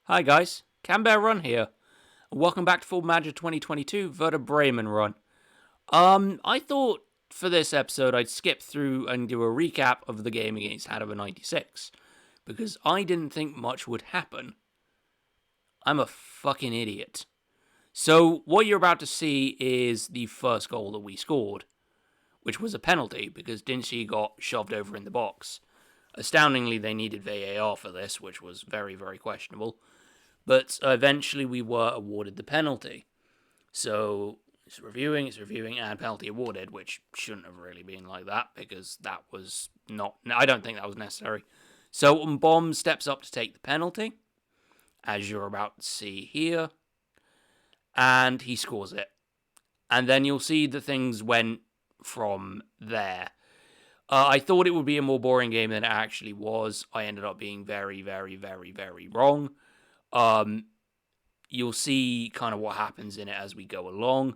Hi guys, Canberra Run here. Welcome back to Full Manager 2022 Werder Bremen Run. I thought for this episode I'd skip through and do a recap of the game against Hannover 96, because I didn't think much would happen. I'm a fucking idiot. So what you're about to see is the first goal that we scored, which was a penalty because Dinci got shoved over in the box. Astoundingly, they needed VAR for this, which was very, very questionable. But eventually we were awarded the penalty. So it's reviewing, and penalty awarded, which shouldn't have really been like that, because that was not... I don't think that was necessary. So Bomb steps up to take the penalty, as you're about to see here, and he scores it. And then you'll see that things went from there. I thought it would be a more boring game than it actually was. I ended up being very, very, very, very wrong. You'll see kind of what happens in it as we go along.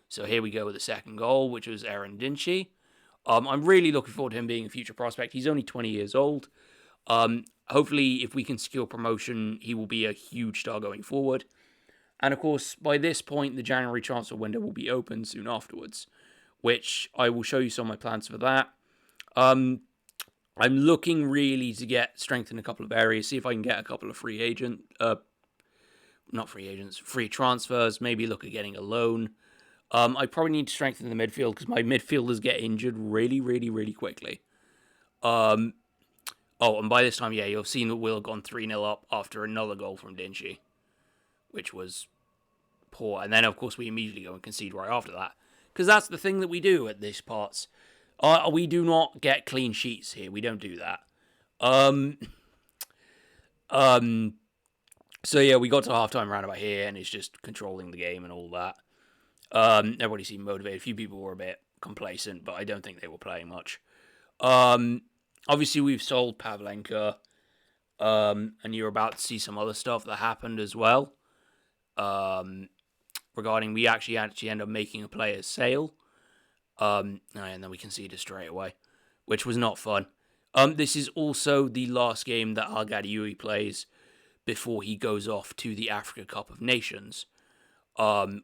So here we go with the second goal, which was Aaron Dinci. I'm really looking forward to him being a future prospect. He's only 20 years old. Hopefully, if we can secure promotion, he will be a huge star going forward. And of course, by this point, the January transfer window will be open soon afterwards, which I will show you some of my plans for that. I'm looking really to get strength in a couple of areas, see if I can get a couple of free transfers, maybe look at getting a loan. I probably need to strengthen the midfield because my midfielders get injured really, really, really quickly. And by this time, you'll have seen that we'll have gone 3-0 up after another goal from Dinci, which was poor. And then, of course, we immediately go and concede right after that, because that's the thing that we do at this parts. We do not get clean sheets here. We don't do that. So yeah, we got to halftime roundabout here, and it's just controlling the game and all that. Everybody seemed motivated. A few people were a bit complacent, but I don't think they were playing much. Obviously, we've sold Pavlenka, and you're about to see some other stuff that happened as well. Regarding, we actually end up making a player's sale. And then we conceded straight away, which was not fun. This is also the last game that Al-Gadiui plays before he goes off to the Africa Cup of Nations,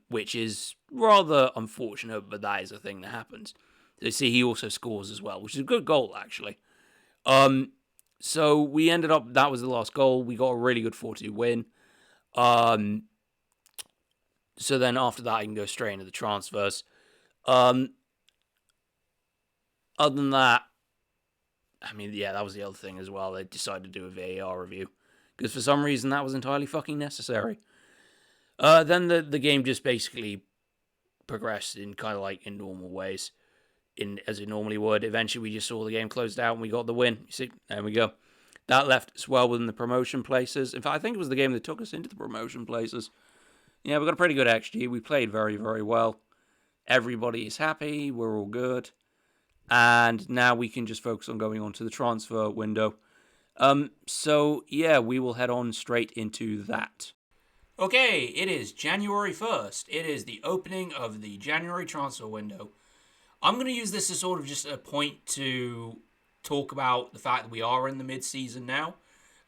which is rather unfortunate, but that is a thing that happens. So you see, he also scores as well, which is a good goal, actually. So we ended up, that was the last goal. We got a really good 4-2 win. So then after that, I can go straight into the transfers. Other than that, that was the other thing as well. They decided to do a VAR review, because for some reason that was entirely fucking necessary. Then the game just basically progressed in kind of like in normal ways, as it normally would. Eventually, we just saw the game closed out and we got the win. You see, there we go. That left us well within the promotion places. In fact, I think it was the game that took us into the promotion places. Yeah, we got a pretty good XG. We played very, very well. Everybody is happy. We're all good. And now we can just focus on going on to the transfer window. So, yeah, we will head on straight into that. Okay, it is January 1st. It is the opening of the January transfer window. I'm going to use this as sort of just a point to talk about the fact that we are in the mid-season now,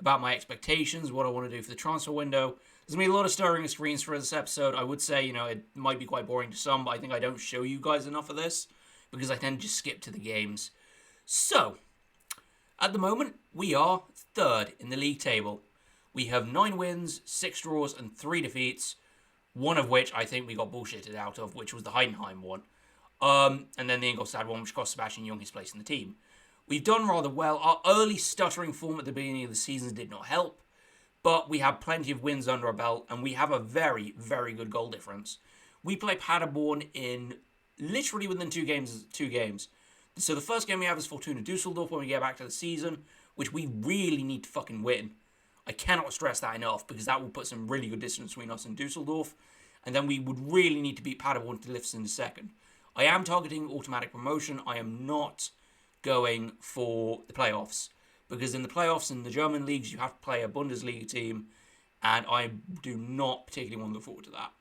about my expectations, what I want to do for the transfer window. There's going to be a lot of stirring of screens for this episode. I would say, it might be quite boring to some, but I think I don't show you guys enough of this, because I tend to just skip to the games. So, at the moment, we are third in the league table. We have 9 wins, 6 draws, and 3 defeats, one of which I think we got bullshitted out of, which was the Heidenheim one. And then the Ingolstadt one, which cost Sebastian Jung his place in the team. We've done rather well. Our early stuttering form at the beginning of the season did not help, but we have plenty of wins under our belt, and we have a very, very good goal difference. We play Paderborn in literally within 2 games. So the first game we have is Fortuna Dusseldorf when we get back to the season, which we really need to fucking win. I cannot stress that enough, because that will put some really good distance between us and Dusseldorf. And then we would really need to beat Paderborn to lift us into second. I am targeting automatic promotion. I am not going for the playoffs, because in the playoffs in the German leagues, you have to play a Bundesliga team, and I do not particularly want to look forward to that.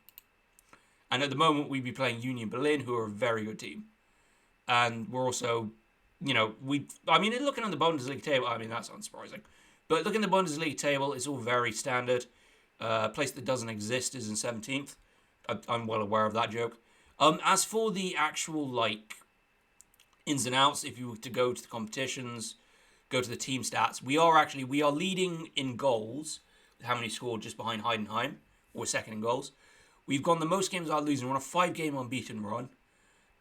And at the moment, we'd be playing Union Berlin, who are a very good team. And we're also, looking on the Bundesliga table, that's unsurprising. But looking at the Bundesliga table, it's all very standard. Place that doesn't exist is in 17th. I'm well aware of that joke. As for the actual, like, ins and outs, if you were to go to the competitions, go to the team stats, we are leading in goals, how many scored, just behind Heidenheim. We're second in goals. We've gone the most games without losing. We're on a 5-game unbeaten run.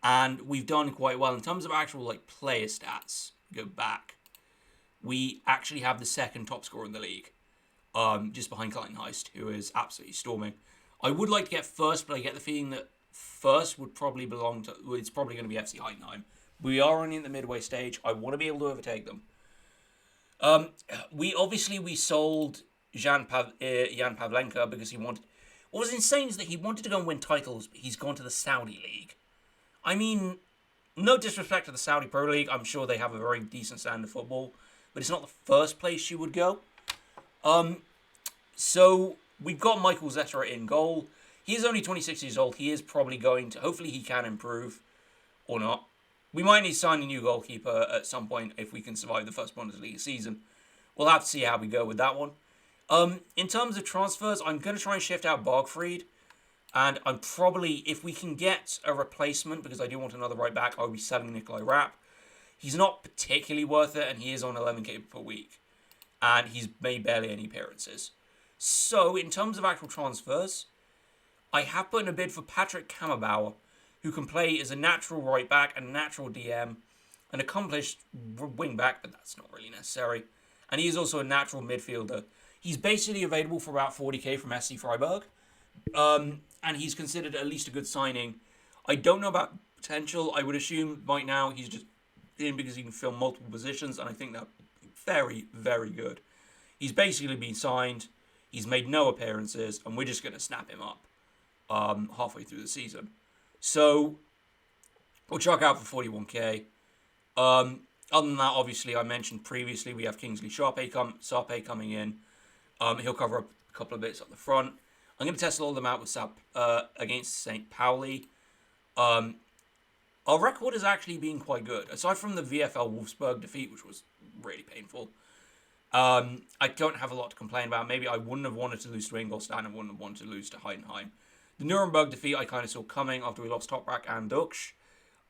And we've done quite well. In terms of actual, like, player stats, go back, we actually have the second top scorer in the league. Just behind Kaltenheist, who is absolutely storming. I would like to get first, but I get the feeling that first would probably belong to... It's probably going to be FC Heidenheim. We are only in the midway stage. I want to be able to overtake them. We sold Jan Pavlenka because he wanted... What was insane is that he wanted to go and win titles, but he's gone to the Saudi League. I mean, no disrespect to the Saudi Pro League. I'm sure they have a very decent standard of football, but it's not the first place you would go. So we've got Michael Zetter in goal. He is only 26 years old. He is probably going to... Hopefully he can improve or not. We might need to sign a new goalkeeper at some point if we can survive the first Bundesliga season. We'll have to see how we go with that one. In terms of transfers, I'm going to try and shift out Bargfried. And I'm probably, if we can get a replacement, because I do want another right back, I'll be selling Nikolai Rapp. He's not particularly worth it, and he is on 11k per week. And he's made barely any appearances. So, in terms of actual transfers, I have put in a bid for Patrick Kammerbauer, who can play as a natural right back and a natural DM, an accomplished wing back, but that's not really necessary. And he is also a natural midfielder. He's basically available for about 40k from SC Freiburg. And he's considered at least a good signing. I don't know about potential. I would assume right now he's just in because he can fill multiple positions, and I think that's very, very good. He's basically been signed. He's made no appearances, and we're just going to snap him up halfway through the season. So, we'll chuck out for 41k. Other than that, obviously, I mentioned previously, we have Kingsley Sarpe coming in. He'll cover up a couple of bits up the front. I'm going to test all of them out with against St.Pauli. Our record has actually been quite good. Aside from the VfL Wolfsburg defeat, which was really painful, I don't have a lot to complain about. Maybe I wouldn't have wanted to lose to Ingolstadt. I wouldn't have wanted to lose to Heidenheim. The Nuremberg defeat I kind of saw coming after we lost Toprak and Duksch.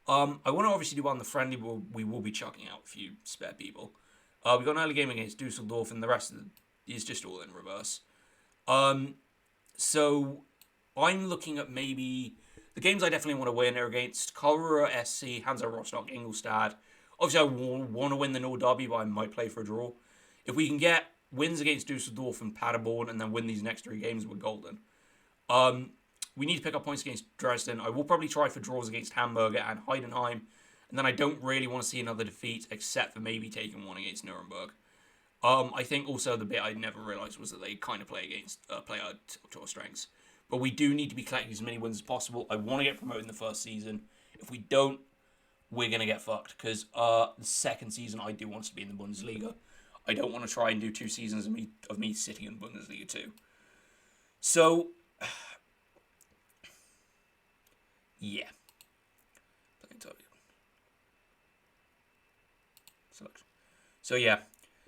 I want to obviously do well in the friendly, but we will be chucking out a few spare people. We got an early game against Dusseldorf, and the rest of is just all in reverse. So I'm looking at maybe the games I definitely want to win are against Karlsruhe SC, Hansa Rostock, Ingolstadt. Obviously, I want to win the Nord Derby, but I might play for a draw. If we can get wins against Dusseldorf and Paderborn and then win these next 3 games, we're golden. We need to pick up points against Dresden. I will probably try for draws against Hamburger and Heidenheim. And then I don't really want to see another defeat except for maybe taking one against Nuremberg. I think also the bit I never realised was that they kind of play our to our strengths. But we do need to be collecting as many wins as possible. I want to get promoted in the first season. If we don't, we're going to get fucked. Because the second season, I do want us to be in the Bundesliga. I don't want to try and do 2 seasons of me sitting in Bundesliga 2. So, yeah. So, yeah.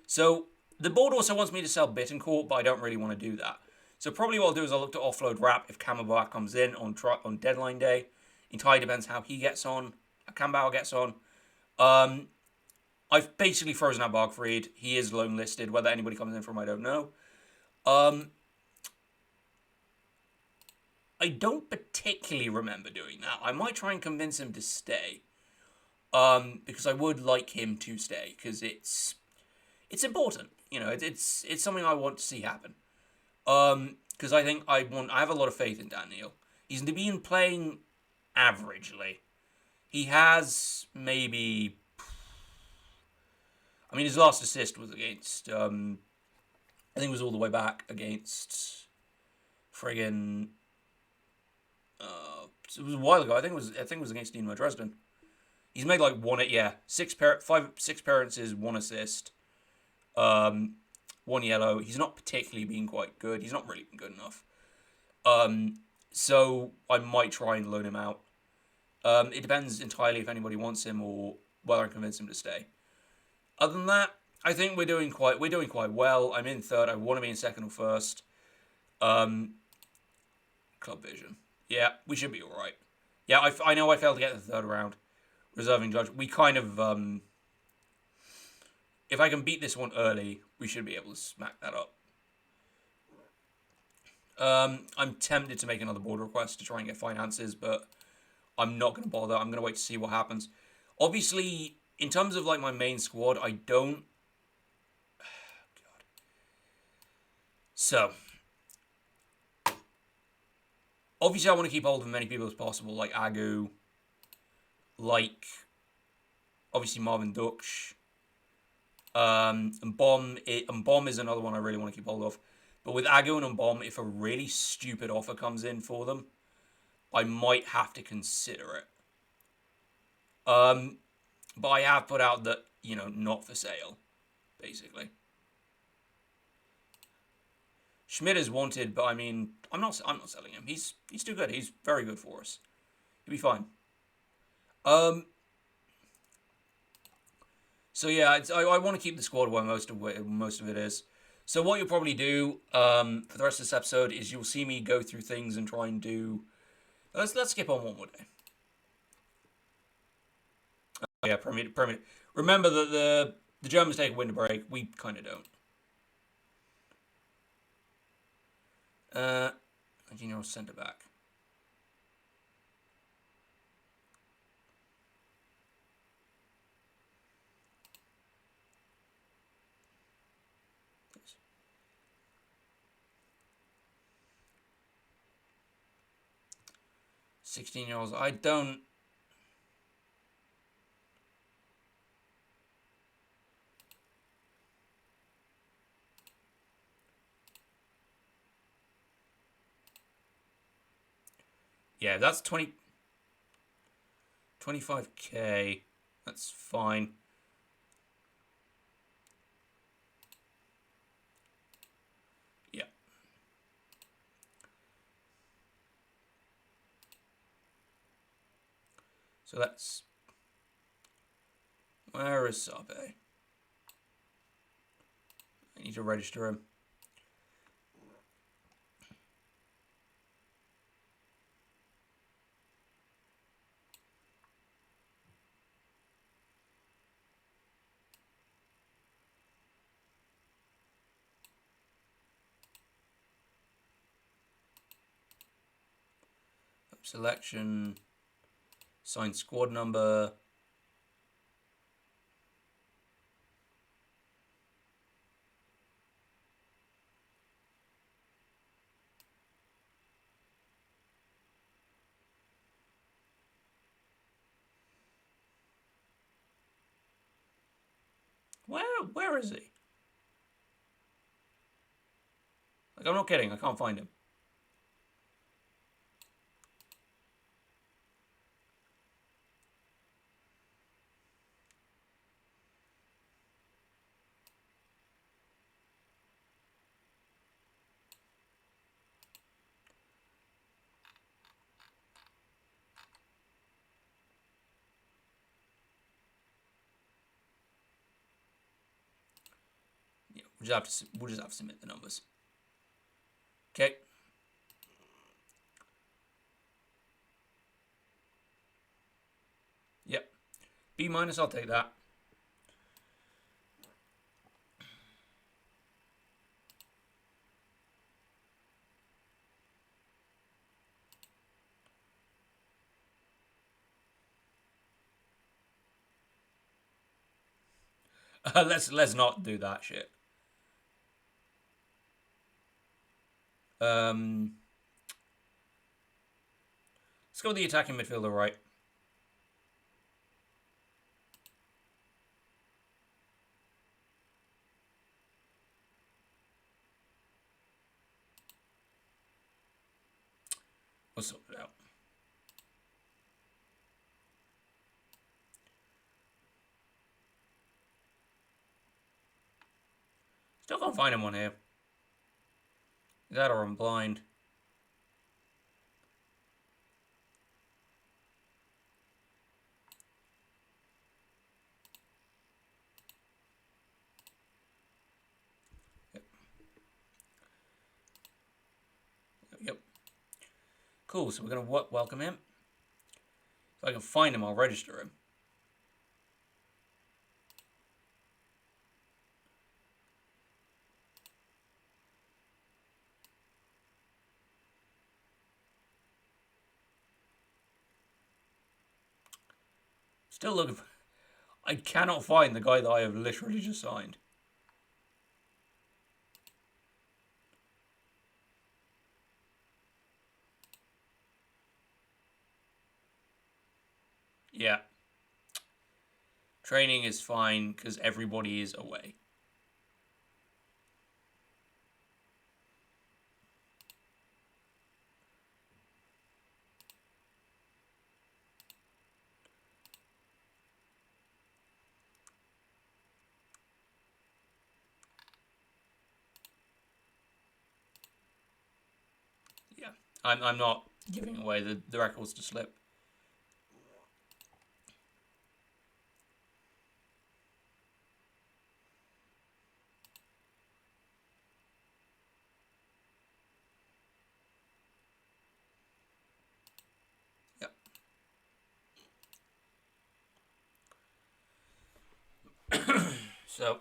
So, the board also wants me to sell Bittencourt, but I don't really want to do that. So, probably what I'll do is I'll look to offload Rapp if Kammerbauer comes in on deadline day. Entirely depends how he gets on, how Kammerbauer gets on. I've basically frozen out Bargfried. He is loan listed. Whether anybody comes in from him, I don't know. I don't particularly remember doing that. I might try and convince him to stay. Because I would like him to stay. Because it's important. You know, it's something I want to see happen. Because I think I have a lot of faith in Daniel. He's been playing averagely. He has maybe... I mean, his last assist was against... I think it was all the way back against... friggin... it was a while ago. I think it was against Dynamo Dresden. He's made like 6 appearances, 1 assist, 1 yellow. He's not particularly been quite good. He's not really been good enough. So I might try and loan him out. It depends entirely if anybody wants him or whether I convince him to stay. Other than that, I think we're doing quite well. I'm in 3rd. I want to be in 2nd or 1st. Club Vision. Yeah, we should be all right. Yeah, I know I failed to get the third round. Reserving judge. We kind of if I can beat this one early, we should be able to smack that up. I'm tempted to make another board request to try and get finances, but I'm not going to bother. I'm going to wait to see what happens. Obviously, in terms of like my main squad, I don't. God. So, obviously, I want to keep hold of as many people as possible, like Agu, like obviously Marvin Duksh, and Bomb. And Bomb is another one I really want to keep hold of. But with Agu and Bomb, if a really stupid offer comes in for them, I might have to consider it. But I have put out that, not for sale, basically. Schmidt is wanted, but I mean, I'm not selling him. He's too good. He's very good for us. He'll be fine. So yeah, I want to keep the squad where most of it is. So what you'll probably do for the rest of this episode is you'll see me go through things and try and do. Let's skip on one more day. Yeah, Premier. Remember that the Germans take a winter break. We kind of don't. 19-year-old centre back. $16-year-olds. I don't. Yeah, that's 25k. That's fine. Yeah. So that's. Where is Sabe? I need to register him. Selection. Sign squad number. Where is he? Like, I'm not kidding. I can't find him. Yeah, we'll just have to submit the numbers. Okay. Yep. B minus, I'll take that. Let's not do that shit. Let's go with the attacking midfielder, right? We'll sort it out. Still can't find him on here. That or I'm blind. Yep. Cool, so we're going to welcome him. If I can find him, I'll register him. Still looking for... I cannot find the guy that I have literally just signed. Yeah. Training is fine because everybody is away. Yeah. I'm not giving away the records to slip. So,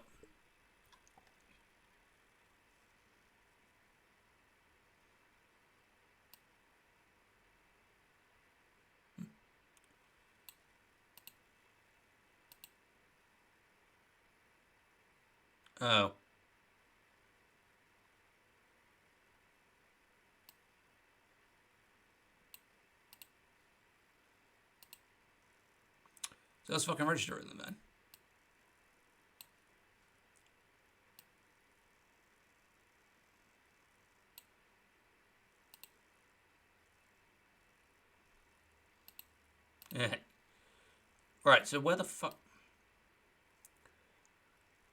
oh, so let's fucking register them then. Right, so where the fuck...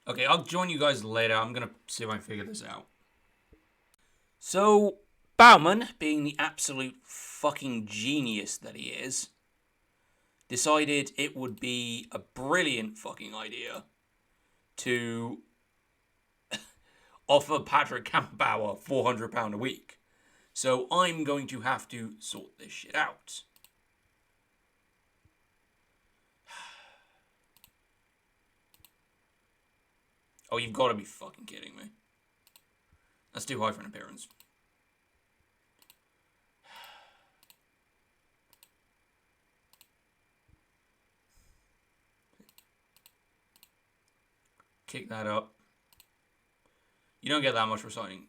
Okay, I'll join you guys later. I'm going to see if I can figure this out. So, Bauman, being the absolute fucking genius that he is, decided it would be a brilliant fucking idea to offer Patrick Kampbauer £400 a week. So I'm going to have to sort this shit out. Oh, you've got to be fucking kidding me. That's too high for an appearance. Kick that up. You don't get that much for signing.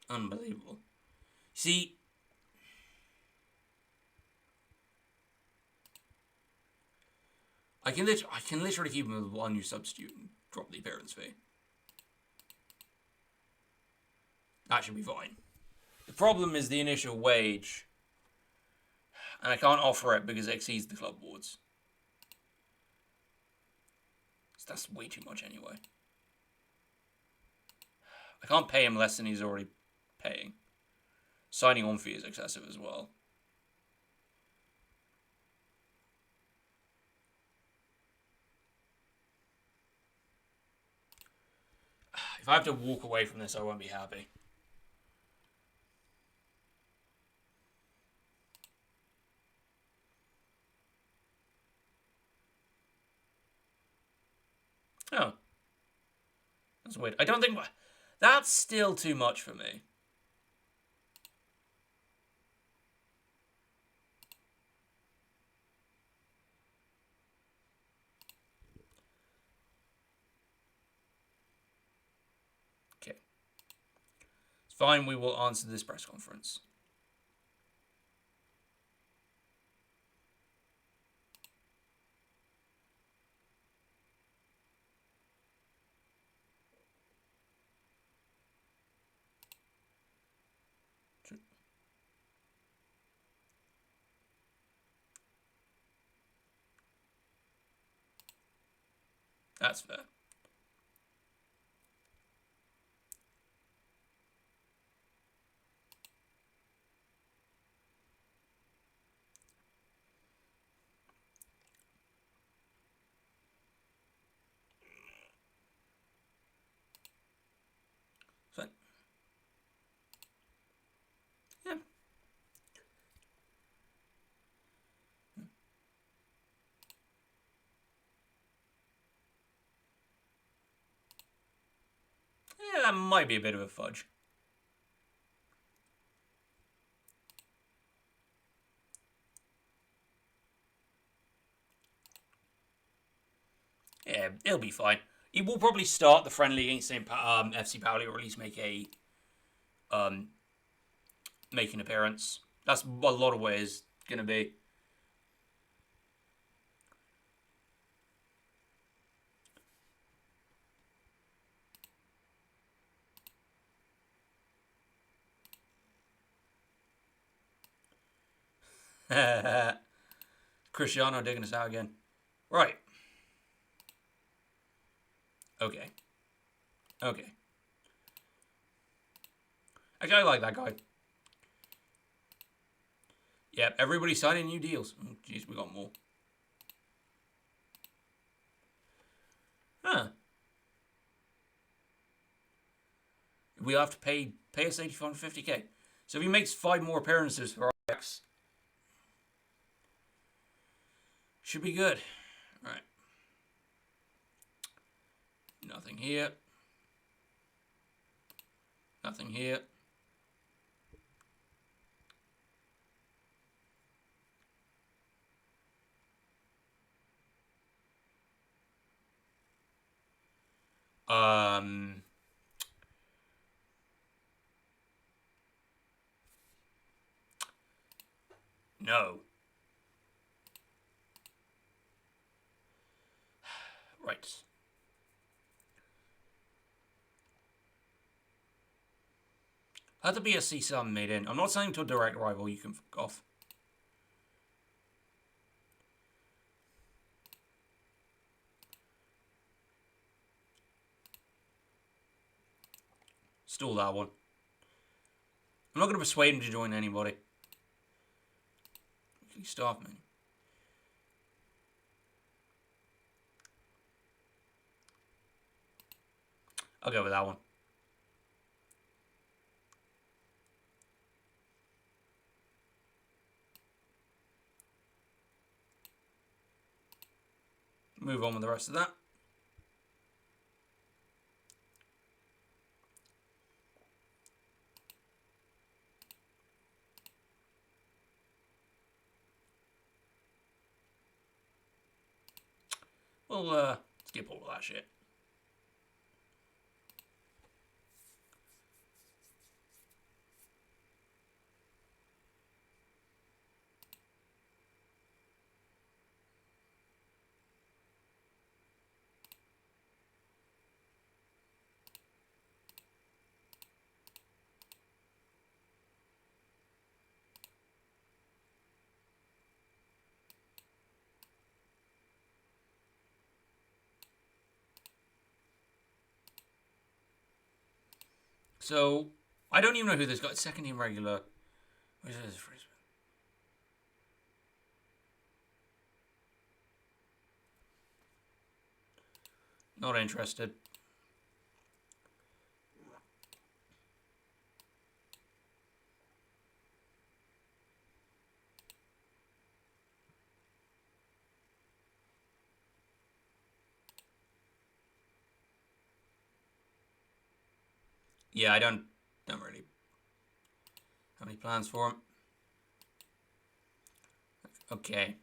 Unbelievable. See, I can literally keep him with one new substitute and drop the appearance fee. That should be fine. The problem is the initial wage, and I can't offer it because it exceeds the club boards. So that's way too much anyway. I can't pay him less than he's already paying. Signing on fee is excessive as well. If I have to walk away from this, I won't be happy. Oh. That's weird. I don't think... That's still too much for me. Okay. It's fine, we will answer this press conference. That's fair. that might be a bit of a fudge. Yeah, it'll be fine. He will probably start the friendly against FC Pauli, or at least make an appearance. That's a lot of what it's gonna be. Cristiano digging us out again. Right. Okay. Okay. Actually, I like that guy. Yep, everybody's signing new deals. Jeez, we got more. Huh. We have to pay us 8550k. So if he makes 5 more appearances for Ajax, should be good. Right. Nothing here. Nothing here. No. Right. Had the BSC sum made in. I'm not saying to a direct rival, you can fuck off. Stall that one. I'm not going to persuade him to join anybody. Staff menu. I'll go with that one. Move on with the rest of that. We'll skip all of that shit. So, I don't even know who this guy. Second team regular. Where's this? Not interested. Yeah, I don't really have any plans for him. Okay.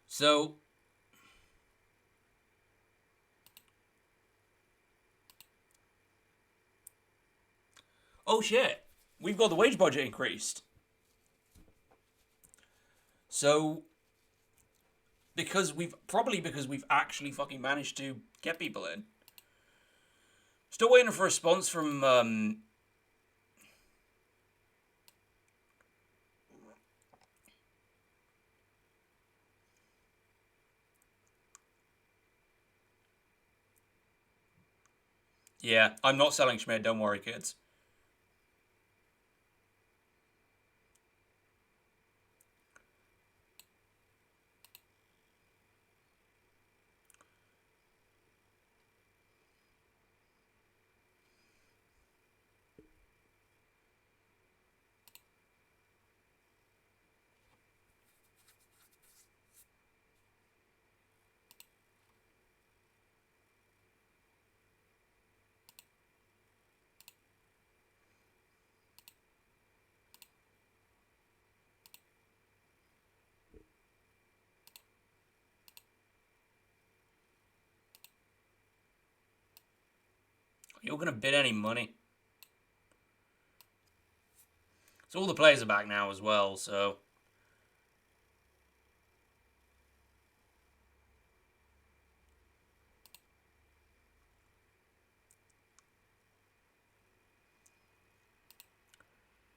So, oh shit, we've got the wage budget increased. So, because we've actually fucking managed to get people in. Still waiting for a response from yeah, I'm not selling Schmidt, don't worry, kids. You're going to bid any money. So all the players are back now as well, so...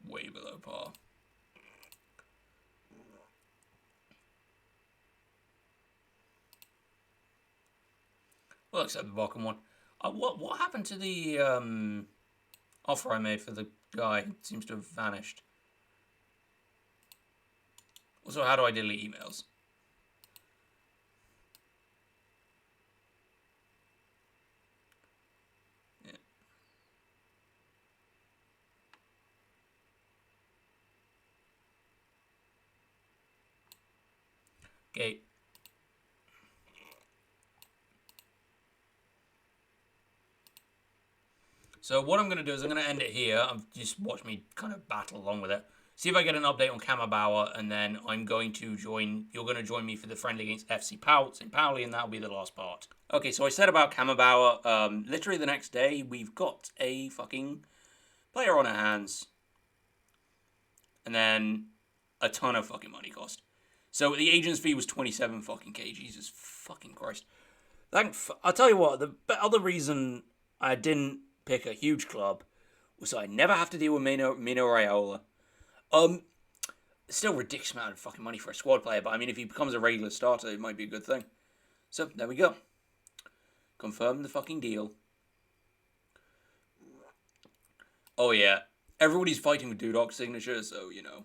way below par. Well, except the bottom one. What happened to the offer I made for the guy? It seems to have vanished. Also, how do I delete emails? Yeah. Okay. So what I'm going to do is I'm going to end it here. Just watch me kind of battle along with it. See if I get an update on Kamabauer, and then I'm going to join... You're going to join me for the friendly against St. Pauli, and that'll be the last part. Okay, so I said about Kamabauer, literally the next day, we've got a fucking player on our hands. And then a ton of fucking money cost. So the agent's fee was 27 fucking K. Jesus fucking Christ. I'll tell you what, the other reason I didn't pick a huge club was I never have to deal with Mino Raiola. Still ridiculous amount of fucking money for a squad player, but I mean, if he becomes a regular starter, it might be a good thing. So, there we go. Confirm the fucking deal. Oh yeah, everybody's fighting with Dudok's signature, so, you know.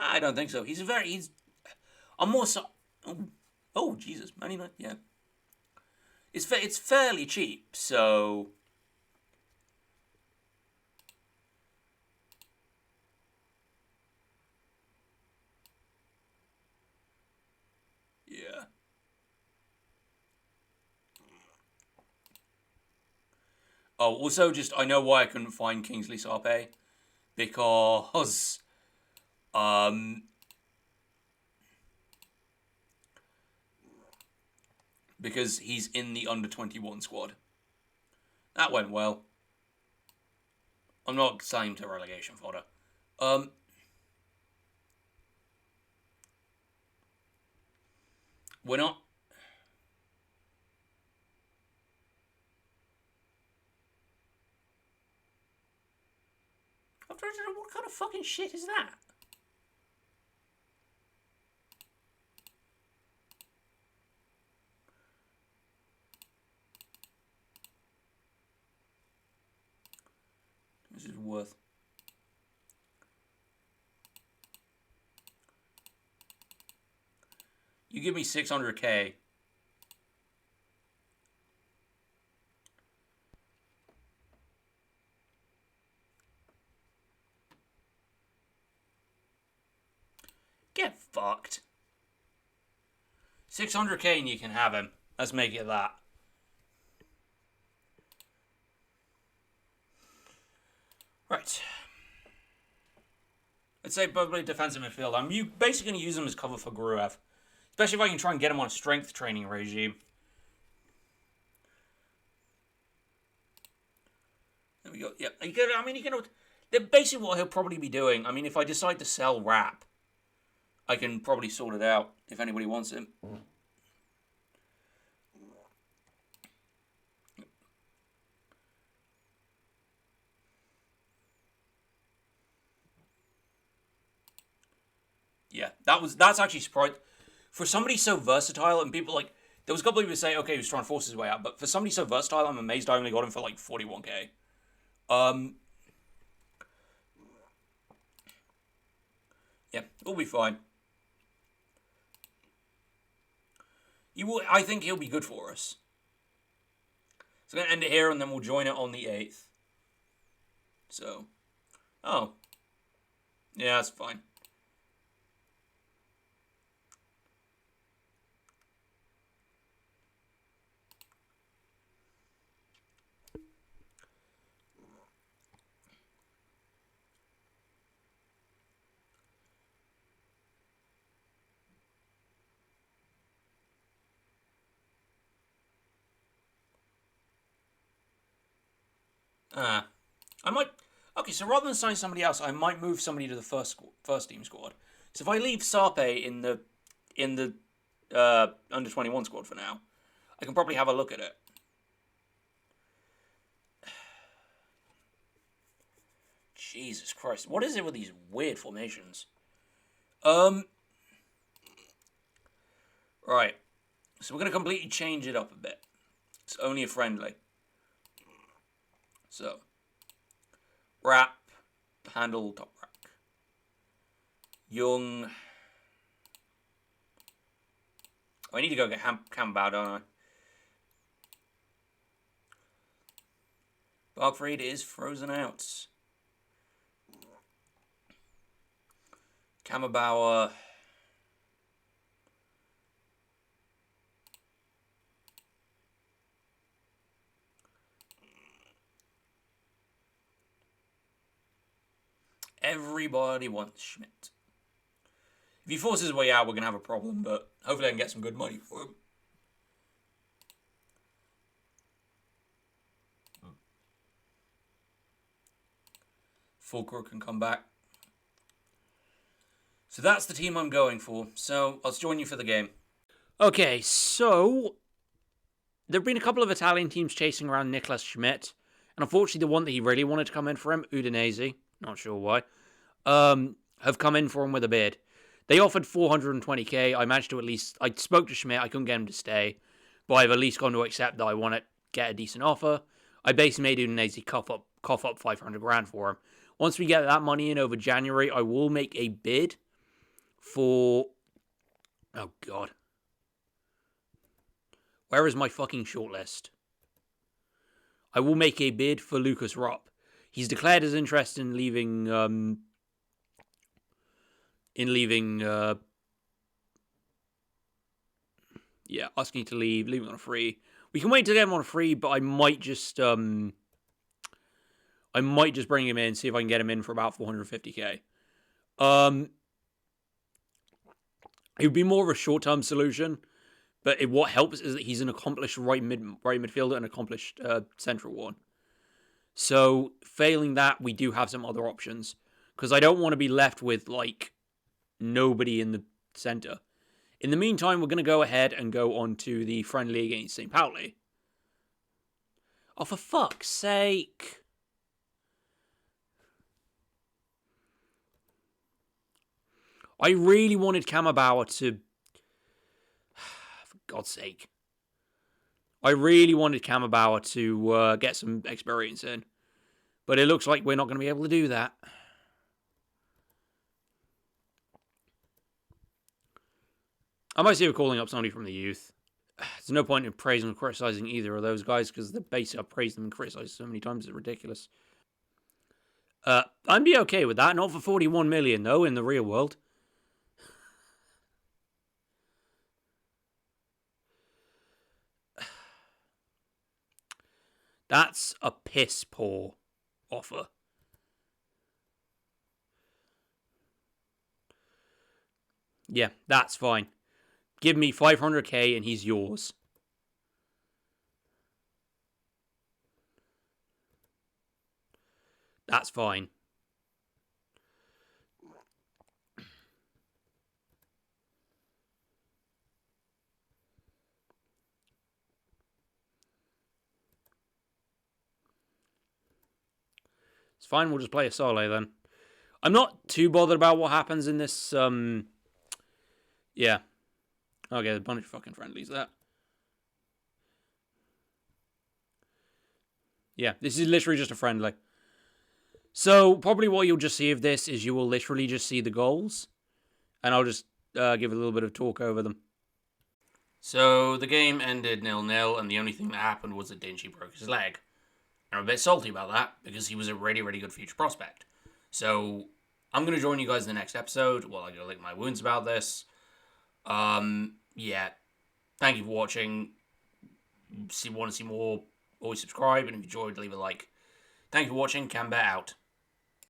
I don't think so. I'm more so... Oh, Jesus. Yeah. It's fairly cheap, so... Yeah. Oh, also, I know why I couldn't find Kingsley Sarpé. Because... Because he's in the under-21 squad. That went well. I'm not saying to relegation fodder. We're not... What kind of fucking shit is that? This is worth... You give me 600k. Get fucked. 600k and you can have him. Let's make it that. Right. Let's say probably defensive midfield. I'm basically going to use him as cover for Gruev. Especially if I can try and get him on a strength training regime. There we go. Yeah. Basically what he'll probably be doing. I mean, if I decide to sell Rap, I can probably sort it out if anybody wants him. Yeah, that's actually surprising. For somebody so versatile, and people like... There was a couple of people who say, okay, he was trying to force his way out, but for somebody so versatile, I'm amazed I only got him for like 41k. Yeah, we'll be fine. I think he'll be good for us. So I'm going to end it here, and then we'll join it on the 8th. So, oh. Yeah, that's fine. I might... Okay, so rather than sign somebody else, I might move somebody to the first team squad. So if I leave Sarpe in the under 21 squad for now, I can probably have a look at it. Jesus Christ, what is it with these weird formations? Right. So we're going to completely change it up a bit. It's only a friendly. So, wrap, handle, top rack. Young. Oh, I need to go get Campbell, don't I? Barkfried is frozen out. Kammerbauer. Everybody wants Schmidt. If he forces his way out, we're going to have a problem, but hopefully I can get some good money for him. Fulcro can come back. So that's the team I'm going for. So I'll join you for the game. Okay, so there have been a couple of Italian teams chasing around Nicolas Schmidt. And unfortunately, the one that he really wanted to come in for him, Udinese, not sure why, have come in for him with a bid. They offered 420k. I managed to at least... I spoke to Schmidt. I couldn't get him to stay. But I've at least gone to accept that I want to get a decent offer. I basically made Udinese cough up 500 grand for him. Once we get that money in over January, I will make a bid for... Oh, God. Where is my fucking shortlist? I will make a bid for Lucas Rupp. He's declared his interest in leaving... asking to leaving on a free. We can wait to get him on a free, but I might just bring him in, see if I can get him in for about 450k. It would be more of a short-term solution, but what helps is that he's an accomplished right midfielder and accomplished central one. So, failing that, we do have some other options. Because I don't want to be left with, like, nobody in the centre. In the meantime, we're going to go ahead and go on to the friendly against St.Pauli. Oh, for fuck's sake. I really wanted Kammerbauer to... For God's sake. I really wanted Kammerbauer to get some experience in. But it looks like we're not going to be able to do that. I might see if calling up somebody from the youth. There's no point in praising or criticising either of those guys because the base I've praised them and criticised so many times it's ridiculous. I'd be okay with that. Not for 41 million, though, in the real world. That's a piss poor offer. Yeah, that's fine. Give me 500k and he's yours. That's fine. It's fine, we'll just play a solo then. I'm not too bothered about what happens in this, yeah. Okay, there's a bunch of fucking friendlies there. Yeah, this is literally just a friendly. So, probably what you'll just see of this is you will literally just see the goals. And I'll just give a little bit of talk over them. So, the game ended 0-0, and the only thing that happened was that Dingy broke his leg. And I'm a bit salty about that, because he was a really, really good future prospect. So, I'm going to join you guys in the next episode while I go lick my wounds about this. Yeah. Thank you for watching. Want to see more, always subscribe, and if you enjoyed, leave a like. Thank you for watching. Camber out.